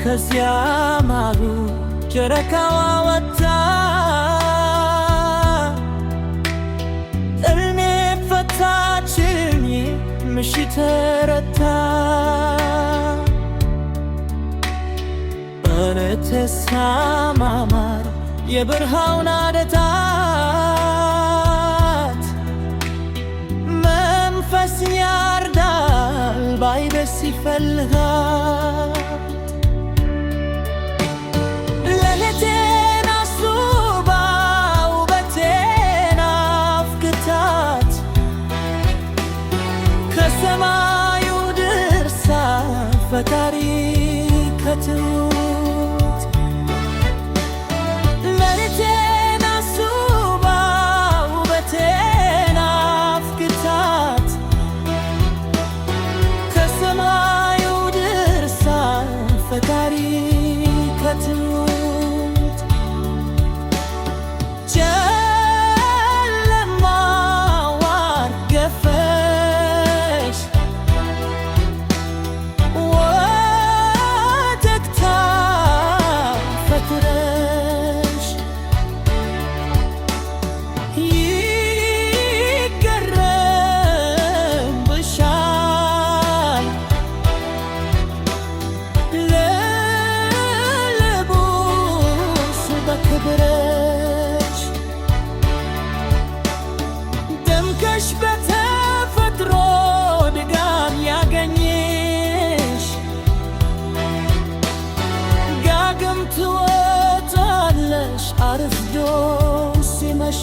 ከዚያ ማሩ ጨረቃዋ ወጣ እልሜ ፈታችኝ ምሽት ተረታ በነተ ሳማማር የበረሃውን አደታት መንፈስ ያርዳል ባይደስ ይፈልጋል ሌሊቴን አስውባ ውበቴን አፍክታት ከሰማዩ ድርሳ ፈጣሪ ከትውት ሌሊቴን አስውባ ውበቴን አፍክታት ከሰማዩ ድርሳ ፈጣሪ ከትውት ጨለማዋን ገፈሽ ወተግታ ፈጥረሽ ይገረምብሻል ለልቡስ በክብረሽ ደምቀሽ በተፈጥሮ ድጋም ያገኘሽ ዳግም ትወጣለሽ አርፍዶ ሲመሽ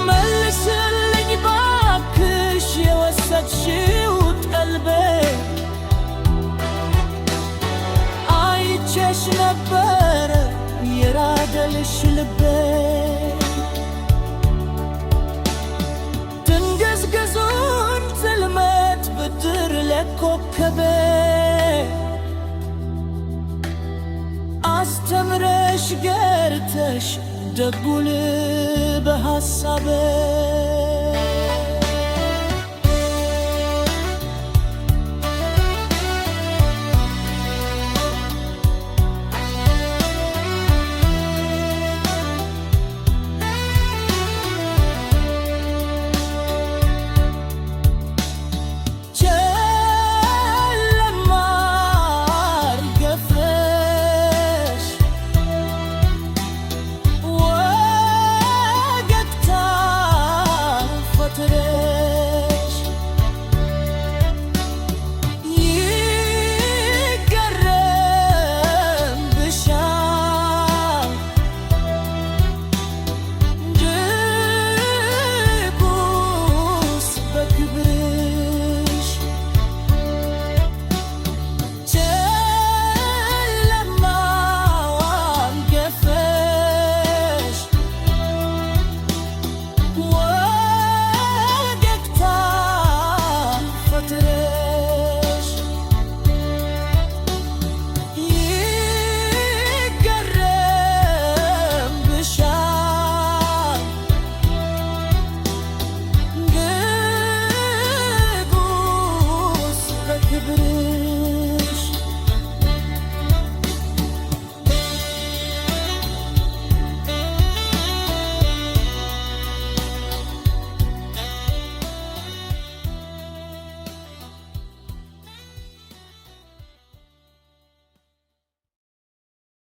መልስልኝ ባክሽ የወሰድሽው ቀልቤ አይቼሽ ነበረ የራደልሽ ልቤ ድንግዝግዙን ጽልመት ብድር ለኮከቤ አስተምረሽ ገርተሽ ደጉል በሐሳቤ